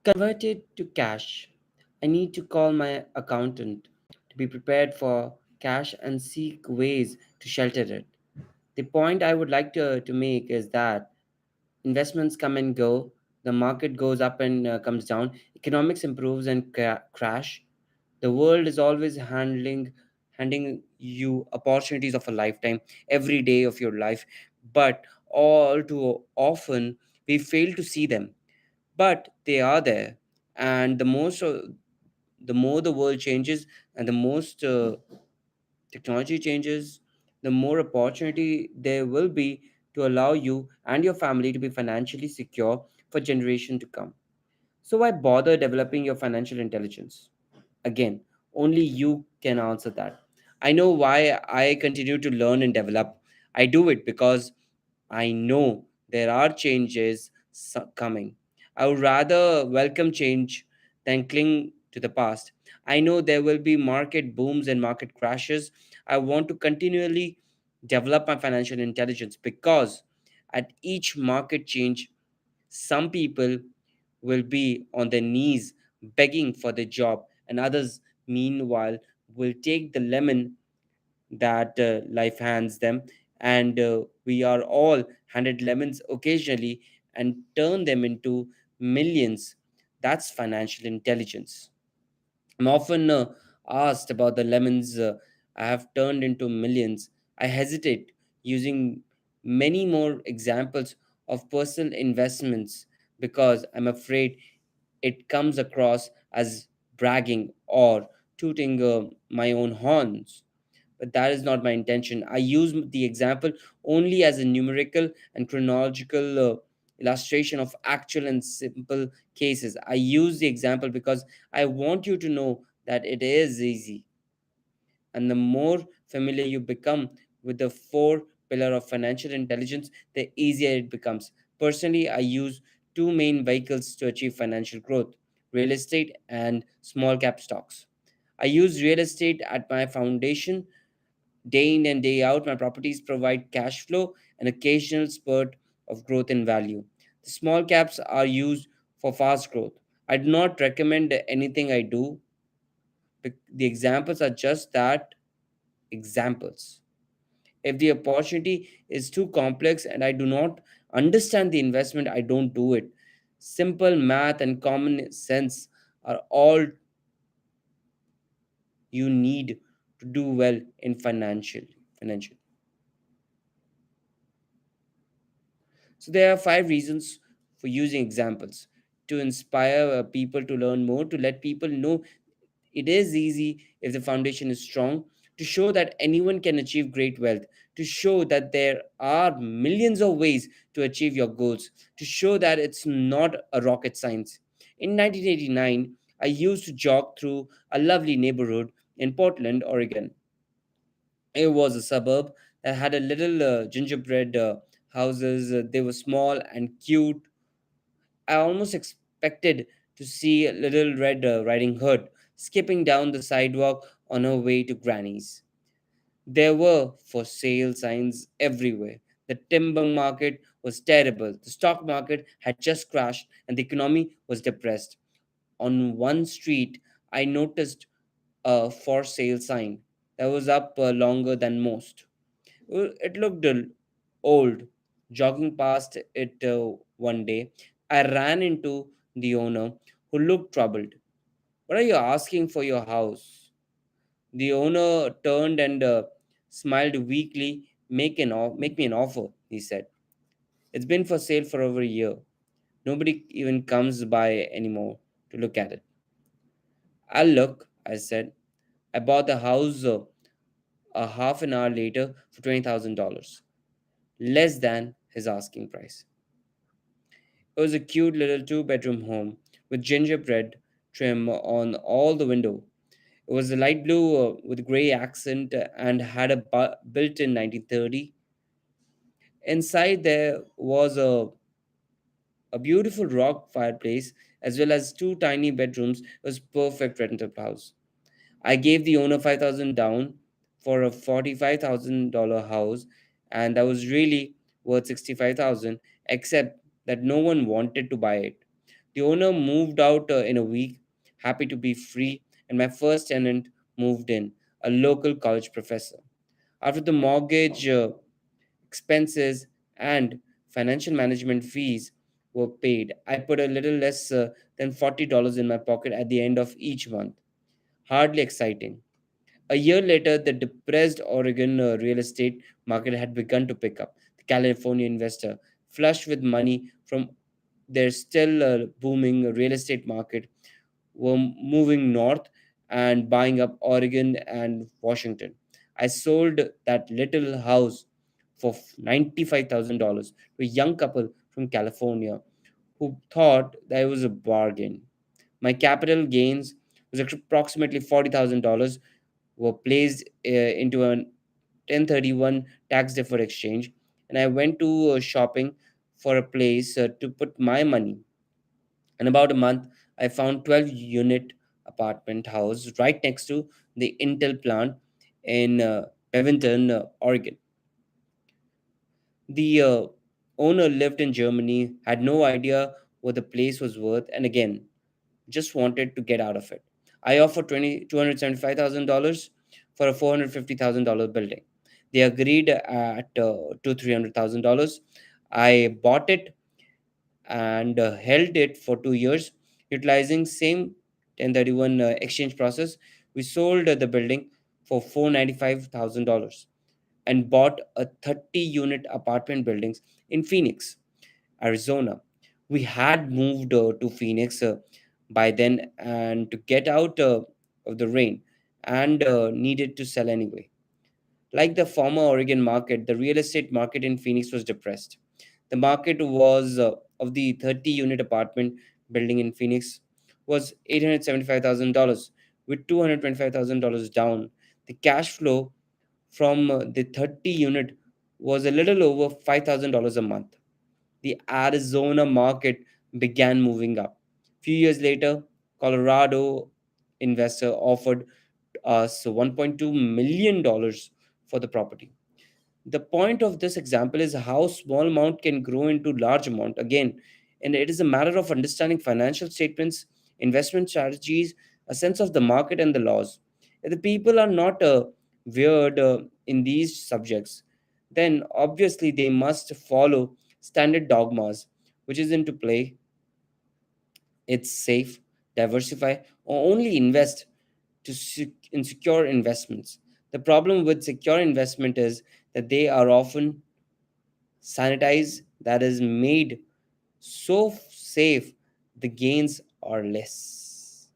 Convert it to cash. I need to call my accountant to be prepared for cash and seek ways to shelter it. The point I would like to make is that investments come and go, the market goes up and comes down, economics improves and crash. The world is always handing you opportunities of a lifetime every day of your life, but all too often we fail to see them. But they are there, and the more the world changes and the most technology changes, the more opportunity there will be to allow you and your family to be financially secure for generation to come. So why bother developing your financial intelligence? Again, only you can answer that. I know why I continue to learn and develop. I do it because I know there are changes coming. I would rather welcome change than cling to the past. I know there will be market booms and market crashes. I want to continually develop my financial intelligence because at each market change, some people will be on their knees begging for the job, and others, meanwhile, will take the lemon that life hands them, and we are all handed lemons occasionally and turn them into millions. That's financial intelligence. I'm often asked about the lemons I have turned into millions. I hesitate using many more examples of personal investments because I'm afraid it comes across as bragging or tooting my own horns. But that is not my intention. I use the example only as a numerical and chronological illustration of actual and simple cases. I use the example because I want you to know that it is easy. And the more familiar you become with the four pillar of financial intelligence, the easier it becomes. Personally, I use two main vehicles to achieve financial growth: real estate and small cap stocks. I use real estate at my foundation. Day in and day out, my properties provide cash flow and occasional spurt of growth in value. The small caps are used for fast growth. I do not recommend anything I do. The examples are just that, examples. If the opportunity is too complex and I do not understand the investment, I don't do it. Simple math and common sense are all you need to do well in financial. So there are five reasons for using examples: to inspire people to learn more, to let people know it is easy if the foundation is strong, to show that anyone can achieve great wealth, to show that there are millions of ways to achieve your goals, to show that it's not a rocket science. In 1989, I used to jog through a lovely neighborhood in Portland, Oregon. It was a suburb that had a little gingerbread houses. They were small and cute. I almost expected to see a little red riding hood skipping down the sidewalk on her way to Granny's. There were for sale signs everywhere. The timber market was terrible. The stock market had just crashed and the economy was depressed. On one street, I noticed a for sale sign that was up longer than most. It looked old. Jogging past it one day, I ran into the owner who looked troubled. "What are you asking for your house?" The owner turned and smiled weakly. Make me an offer," he said. "It's been for sale for over a year. Nobody even comes by anymore to look at it." "I'll look," I said. I bought the house a half an hour later for $20,000, less than his asking price. It was a cute little two-bedroom home with gingerbread trim on all the window. It was a light blue with gray accent and had a built-in 1930. Inside there was a beautiful rock fireplace as well as two tiny bedrooms. It was perfect rental house. I gave the owner 5,000 down for a $45,000 house, and that was really worth 65,000, except that no one wanted to buy it. The owner moved out in a week, happy to be free, and my first tenant moved in, a local college professor. After the mortgage expenses and financial management fees were paid, I put a little less than $40 in my pocket at the end of each month. Hardly exciting. A year later, the depressed Oregon real estate market had begun to pick up. The California investor, flush with money from their still booming real estate market, were moving north and buying up Oregon and Washington. I sold that little house for $95,000 to a young couple from California who thought that it was a bargain. My capital gains was approximately $40,000 were placed into a 1031 tax deferred exchange, and I went to shopping for a place to put my money. In about a month, I found 12 unit apartment house right next to the Intel plant in Beaverton, Oregon. The owner lived in Germany, had no idea what the place was worth, and again, just wanted to get out of it. I offered $275,000 for a $450,000 building. They agreed at to $300,000. I bought it and held it for 2 years, utilizing same 1031 exchange process. We sold the building for $495,000 and bought a 30-unit apartment buildings in Phoenix, Arizona. We had moved to Phoenix by then and to get out of the rain and needed to sell anyway. Like the former Oregon market, the real estate market in Phoenix was depressed. The market was of the 30-unit apartment building in Phoenix was $875,000 with $225,000 down. The cash flow from the 30 unit was a little over $5,000 a month. The Arizona market began moving up. Few years later, Colorado investor offered us $1.2 million dollars for the property. The point of this example is how small amount can grow into large amount again, and it is a matter of understanding financial statements, investment strategies, a sense of the market and the laws. If the people are not weird in these subjects, then obviously they must follow standard dogmas, which is into play. It's safe, diversify, or only invest in secure investments. The problem with secure investment is that they are often sanitized, that is made so safe the gains are less.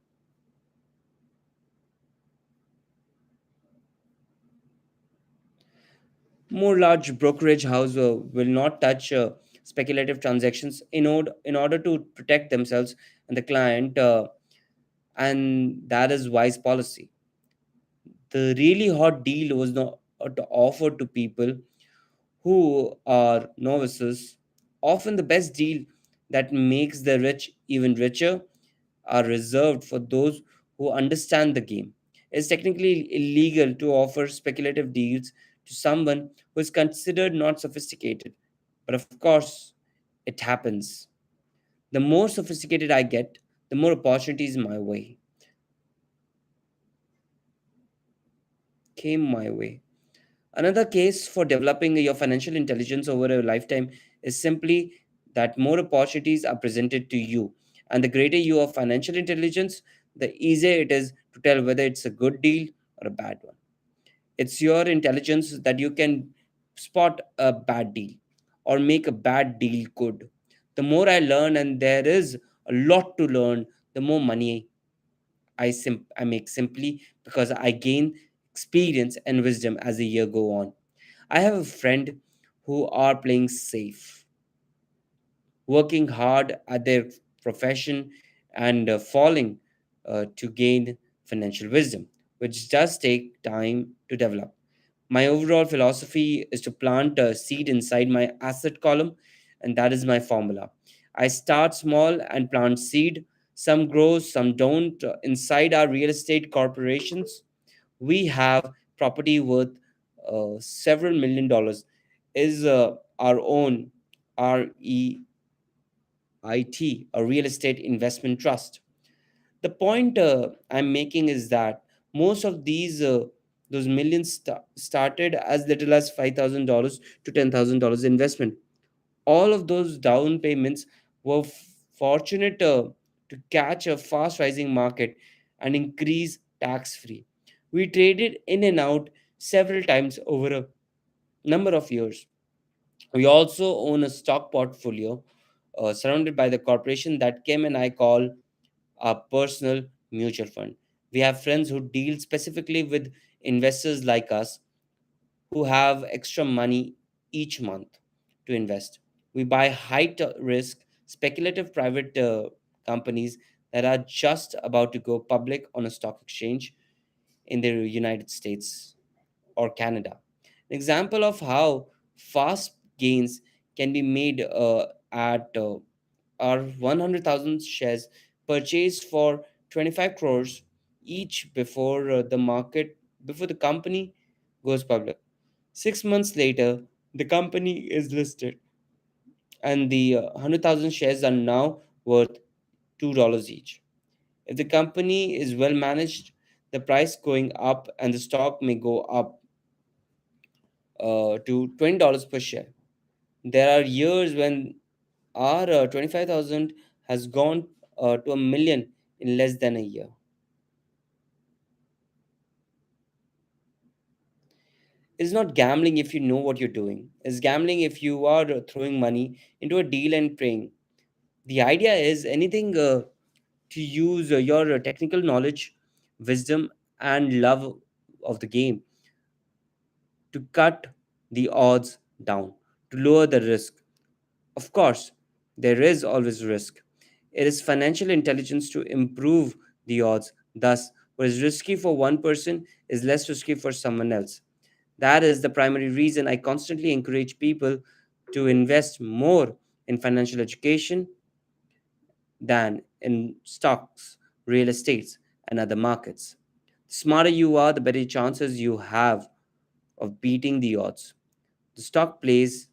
More large brokerage house will not touch speculative transactions in order to protect themselves and the client, and that is wise policy. The really hot deal was not offered to people who are novices. Often the best deal that makes the rich even richer are reserved for those who understand the game. It's technically illegal to offer speculative deals to someone who is considered not sophisticated. But of course, it happens. The more sophisticated I get, the more opportunities came my way. Another case for developing your financial intelligence over a lifetime is simply that more opportunities are presented to you. And the greater you have financial intelligence, the easier it is to tell whether it's a good deal or a bad one. It's your intelligence that you can spot a bad deal or make a bad deal good. The more I learn, and there is a lot to learn, the more money I make simply because I gain experience and wisdom as the year go on. I have a friend who are playing safe, working hard at their profession and falling to gain financial wisdom, which does take time to develop. My overall philosophy is to plant a seed inside my asset column, and that is my formula. I start small and plant seed. Some grow, some don't. Inside our real estate corporations, we have property worth several million dollars is our own REIT. IT, a real estate investment trust. The point I'm making is that most of those millions started as little as $5,000 to $10,000 investment. All of those down payments were fortunate to catch a fast rising market and increase tax free. We traded in and out several times over a number of years. We also own a stock portfolio surrounded by the corporation that Kim and I call our personal mutual fund. We have friends who deal specifically with investors like us who have extra money each month to invest. We buy risk, speculative private companies that are just about to go public on a stock exchange in the United States or Canada. An example of how fast gains can be made at our 100,000 shares purchased for 25 crores each before the company goes public. 6 months later, the company is listed, and the 100,000 shares are now worth $2 each. If the company is well managed, the price going up and the stock may go up to $20 per share. There are years when our 25,000 has gone to a million in less than a year. It's not gambling if you know what you're doing. It's gambling if you are throwing money into a deal and praying. The idea is anything to use your technical knowledge, wisdom, and love of the game to cut the odds down, to lower the risk. Of course, there is always risk. It is financial intelligence to improve the odds. Thus, what is risky for one person is less risky for someone else. That is the primary reason I constantly encourage people to invest more in financial education than in stocks, real estates, and other markets. The smarter you are, the better chances you have of beating the odds. The stock plays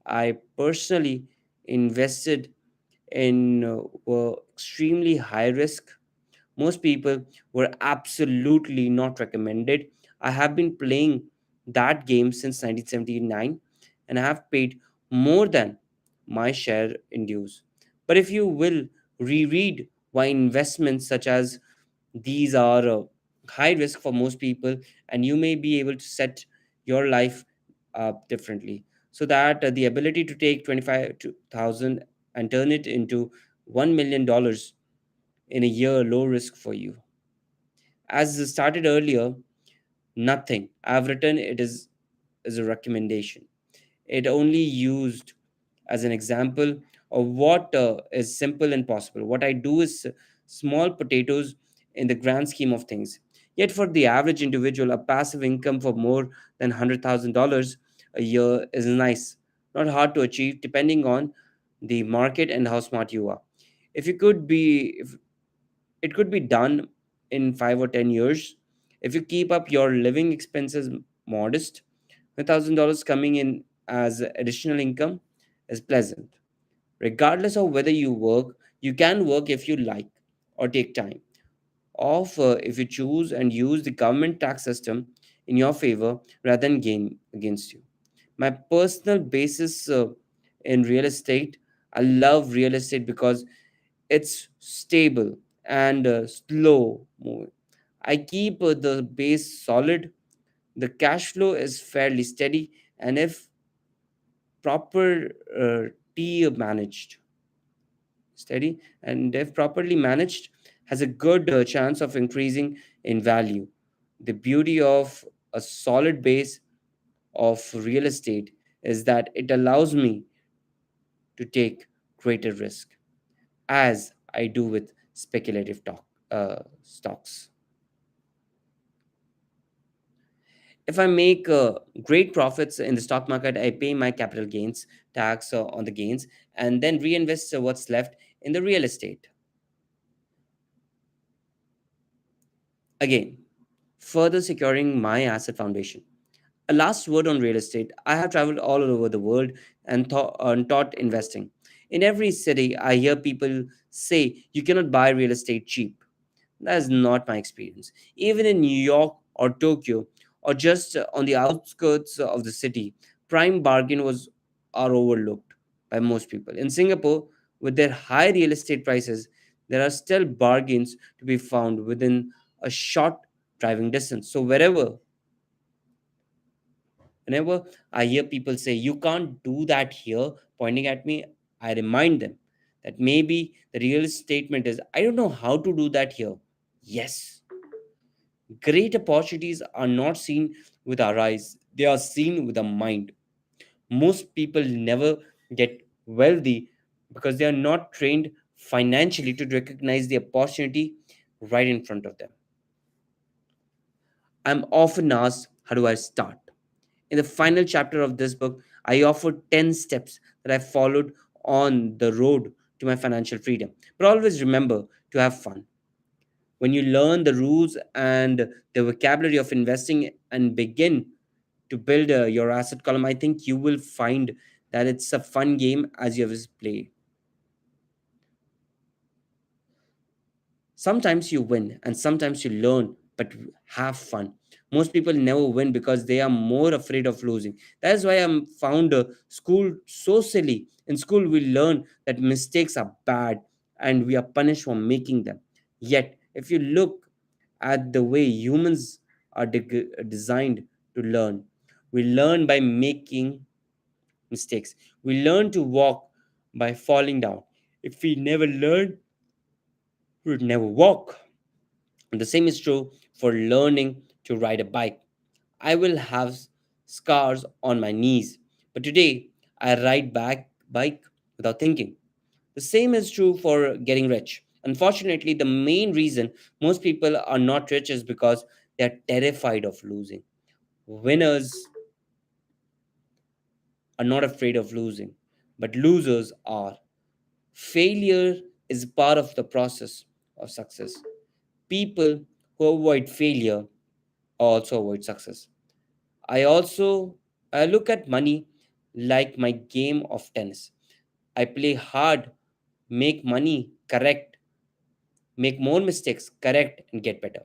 I personally invested in were extremely high risk. Most people were absolutely not recommended. I have been playing that game since 1979 and I have paid more than my share in dues. But if you will reread why investments such as these are high risk for most people, and you may be able to set your life up differently so that the ability to take 25,000 and turn it into $1 million in a year low risk for you. As started earlier, nothing I've written it is a recommendation. It only used as an example of what is simple and possible. What I do is small potatoes in the grand scheme of things. Yet, for the average individual, a passive income for more than $100,000 a year is nice, not hard to achieve, depending on the market and how smart you are. If it could be done in 5 or 10 years, if you keep up your living expenses modest, $1,000 coming in as additional income is pleasant. Regardless of whether you work, you can work if you like or take time off if you choose and use the government tax system in your favor rather than gain against you. My personal basis in real estate, I love real estate because it's stable and slow moving. I keep the base solid, the cash flow is fairly steady, and if proper T managed, steady, and if properly managed, has a good chance of increasing in value. The beauty of a solid base of real estate is that it allows me to take greater risk, as I do with stocks. If I make great profits in the stock market, I pay my capital gains tax on the gains and then reinvest what's left in the real estate. Again, further securing my asset foundation. A last word on real estate. I have traveled all over the world and taught investing. In every city, I hear people say you cannot buy real estate cheap. That is not my experience. Even in New York or Tokyo or just on the outskirts of the city, prime bargain was are overlooked by most people. In Singapore, with their high real estate prices, there are still bargains to be found within a short driving distance. So whenever I hear people say you can't do that here, pointing at me, I remind them that maybe the real statement is I don't know how to do that here. Yes, great opportunities are not seen with our eyes, they are seen with the mind. Most people never get wealthy because they are not trained financially to recognize the opportunity right in front of them. I'm often asked, how do I start? In the final chapter of this book, I offer 10 steps that I followed on the road to my financial freedom. But always remember to have fun. When you learn the rules and the vocabulary of investing and begin to build your asset column, I think you will find that it's a fun game as you always play. Sometimes you win and sometimes you learn, but have fun. Most people never win because they are more afraid of losing. That's why I'm found school so silly. In school, we learn that mistakes are bad and we are punished for making them. Yet, if you look at the way humans are designed to learn, we learn by making mistakes. We learn to walk by falling down. If we never learn, we would never walk. And the same is true for learning to ride a bike. I will have scars on my knees, but today I ride back bike without thinking. The same is true for getting rich. Unfortunately, the main reason most people are not rich is because they are terrified of losing. Winners are not afraid of losing, but losers are. Failure is part of the process of success. People who avoid failure also avoid success. I also I look at money like my game of tennis. I play hard, make money, correct, make more mistakes, correct, and get better.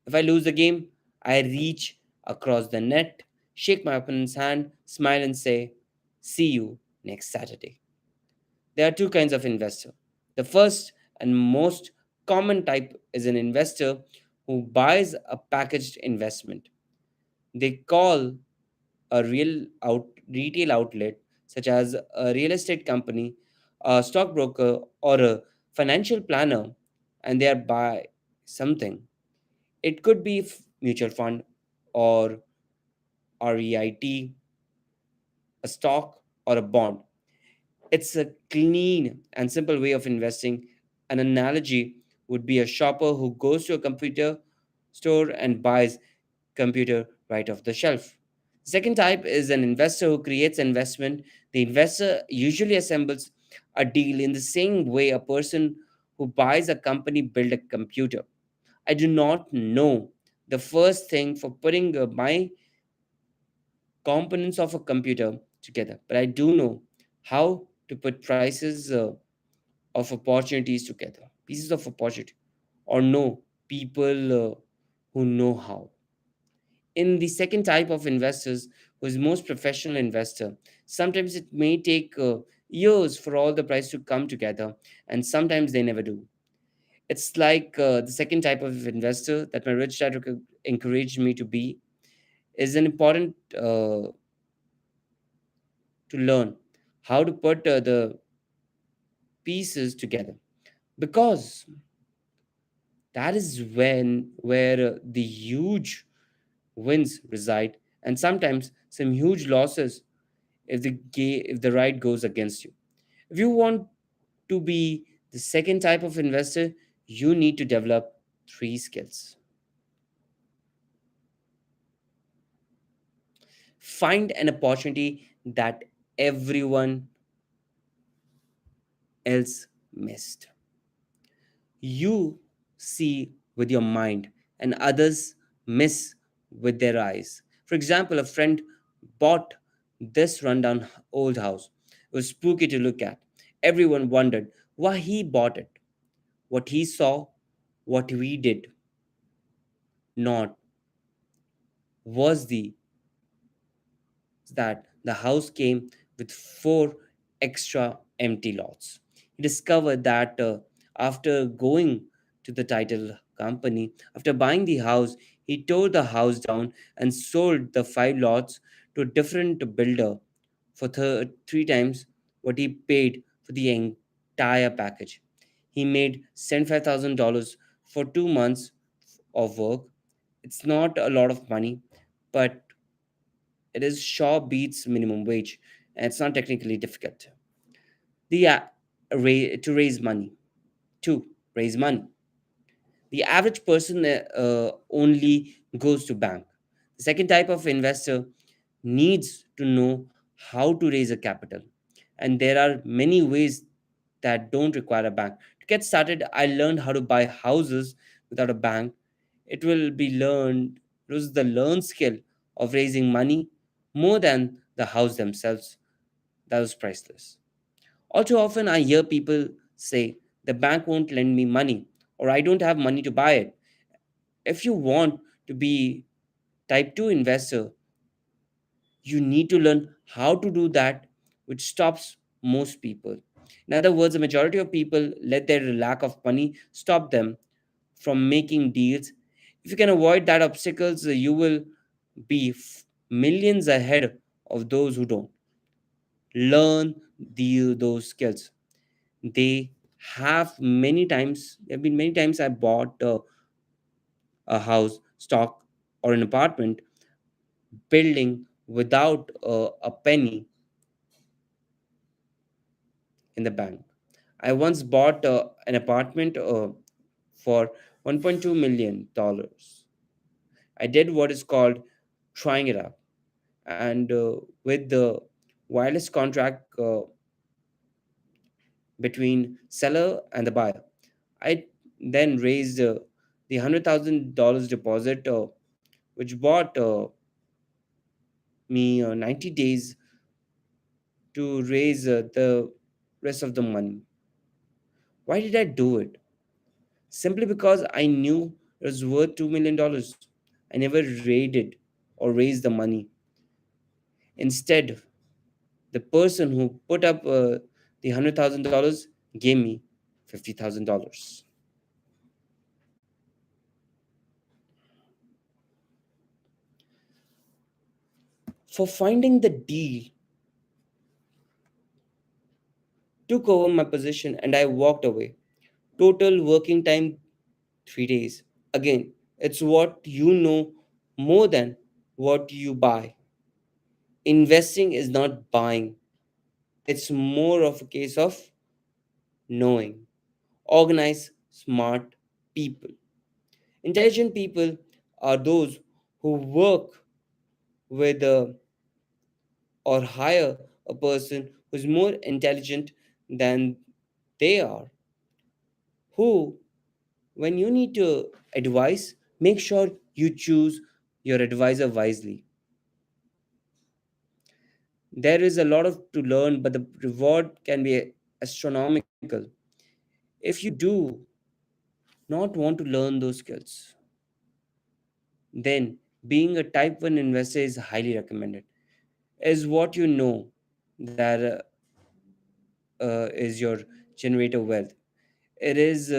If I lose the game, I reach across the net, shake my opponent's hand, smile, and say, "See you next Saturday." There are two kinds of investor. The first and most common type is an investor who buys a packaged investment. They call a retail outlet such as a real estate company, a stockbroker, or a financial planner, and they are buy something. It could be mutual fund or REIT, a stock or a bond. It's a clean and simple way of investing. An analogy would be a shopper who goes to a computer store and buys computer right off the shelf. Second type is an investor who creates investment. The investor usually assembles a deal in the same way a person who buys a company build a computer. I do not know the first thing for putting my components of a computer together, but I do know how to put prices of opportunities together, pieces of opportunity, or know people who know how. In the second type of investors, who is most professional investor, sometimes it may take years for all the price to come together, and sometimes they never do. It's like the second type of investor that my rich dad encouraged me to be is an important to learn how to put the pieces together, because that is where the huge wins reside, and sometimes some huge losses if the ride goes against you. If you want to be the second type of investor, you need to develop three skills. Find an opportunity that everyone else missed. You see with your mind and others miss with their eyes. For example, a friend bought this rundown old house. It was spooky to look at. Everyone wondered why he bought it. What he saw, what we did not, was the that the house came with four extra empty lots. He discovered that after going to the title company, after buying the house, he tore the house down and sold the five lots to a different builder for three times what he paid for the entire package. He made $75,000 for 2 months of work. It's not a lot of money, but it is sure beats minimum wage, and it's not technically difficult. The to raise money. To raise money. The average person only goes to bank. The second type of investor needs to know how to raise a capital, and there are many ways that don't require a bank. To get started, I learned how to buy houses without a bank. It will be learned. It was the learned skill of raising money more than the house themselves. That was priceless. All too often, I hear people say, the bank won't lend me money, or I don't have money to buy it. If you want to be type 2 investor, you need to learn how to do that, which stops most people. In other words, the majority of people let their lack of money stop them from making deals. If you can avoid that obstacles, you will be millions ahead of those who don't. Learn those skills. They there have been many times I bought a house, stock, or an apartment building without a penny in the bank. I once bought an apartment for $1.2 million. I did what is called trying it out, and with the wireless contract between seller and the buyer, I then raised the $100,000 deposit, which bought me 90 days to raise the rest of the money. Why did I do it? Simply because I knew it was worth $2 million. I never raided or raised the money. Instead, the person who put up the $100,000 gave me $50,000. For finding the deal, took over my position and I walked away. Total working time 3 days. Again, it's what you know more than what you buy. Investing is not buying, it's more of a case of knowing. Organize smart people. Intelligent people are those who work with or hire a person who's more intelligent than they are. Who, when you need to advise, make sure you choose your advisor wisely. There is a lot of to learn, but the reward can be astronomical if you do not want to learn those skills. Then being a type 1 investor is highly recommended. Is what you know that is your generator wealth. It is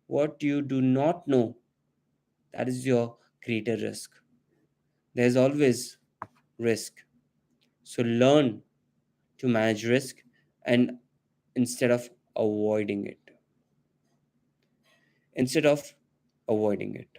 what you do not know that is your greater risk. There's always risk. So learn to manage risk and instead of avoiding it. Instead of avoiding it.